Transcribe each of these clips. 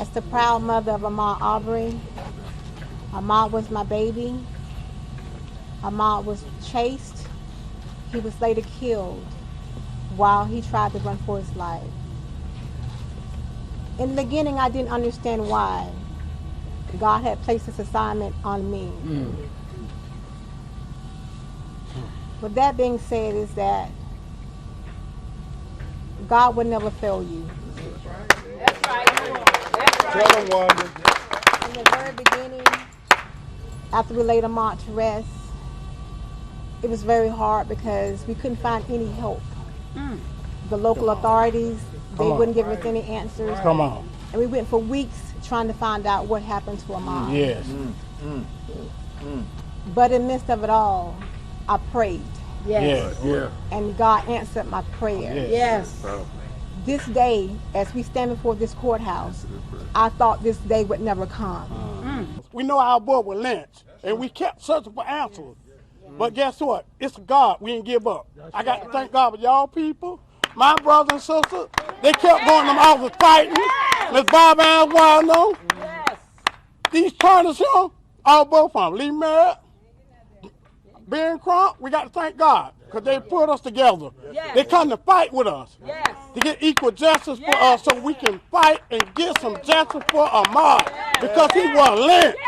As the proud mother of Ahmaud Arbery, Ahmaud was my baby. Ahmaud was chased. He was later killed while he tried to run for his life. In the beginning, I didn't understand why God had placed this assignment on me. But that being said is that God would never fail you. That's right. That's right. Tell them, Wanda. In the very beginning, after we laid Ahmaud to rest, it was very hard because we couldn't find any help. The local authorities, they wouldn't give us any answers. Come on. And we went for weeks trying to find out what happened to Ahmaud. Yes. But in the midst of it all, I prayed. Yes. Yeah. And God answered my prayer. Yes. This day, as we stand before this courthouse, I thought this day would never come. We know our boy was lynched, and we kept searching for answers. But guess what? It's God. We didn't give up. I got to thank God for y'all people, my brothers and sisters. They kept going. Them officers fighting. Miss Bob and Wando. Yes. These Turners here, all both of them. Lee Merritt, Ben Crump, we got to thank God because they put us together. Yes. They come to fight with us Yes. to get equal justice for us so we can fight and get some justice for Ahmaud because he was lynched.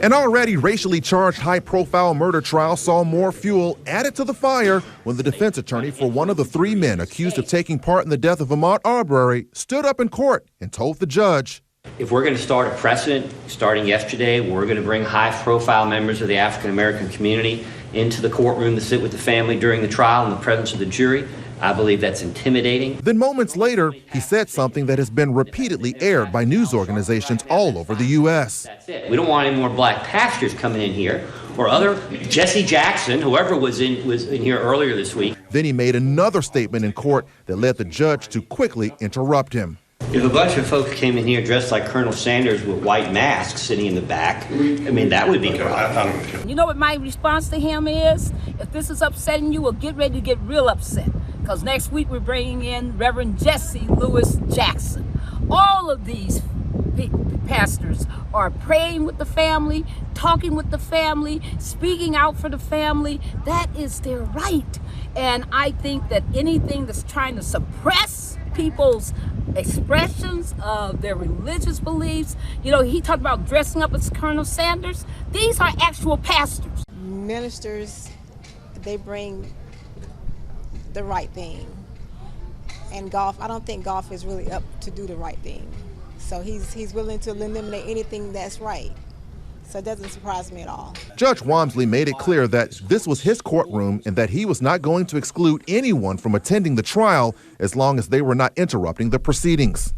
An already racially charged high-profile murder trial saw more fuel added to the fire when the defense attorney for one of the 3 men accused of taking part in the death of Ahmaud Arbery stood up in court and told the judge, if we're going to start a precedent starting yesterday, we're going to bring high-profile members of the African-American community into the courtroom to sit with the family during the trial in the presence of the jury. I believe that's intimidating. Then moments later, he said something that has been repeatedly aired by news organizations all over the U.S. That's it. We don't want any more black pastors coming in here or other Jesse Jackson, whoever was in here earlier this week. Then he made another statement in court that led the judge to quickly interrupt him. If a bunch of folks came in here dressed like Colonel Sanders with white masks sitting in the back, I mean, that would be a problem. You know what my response to him is? If this is upsetting you, well, get ready to get real upset. Because next week we're bringing in Reverend Jesse Lewis Jackson. All of these pastors are praying with the family, talking with the family, speaking out for the family. That is their right. And I think that anything that's trying to suppress people's expressions of their religious beliefs, you know, he talked about dressing up as Colonel Sanders. These are actual pastors. Ministers, they bring the right thing. And golf, I don't think golf is really up to do the right thing. So he's willing to eliminate anything that's right. So it doesn't surprise me at all. Judge Walmsley made it clear that this was his courtroom and that he was not going to exclude anyone from attending the trial as long as they were not interrupting the proceedings.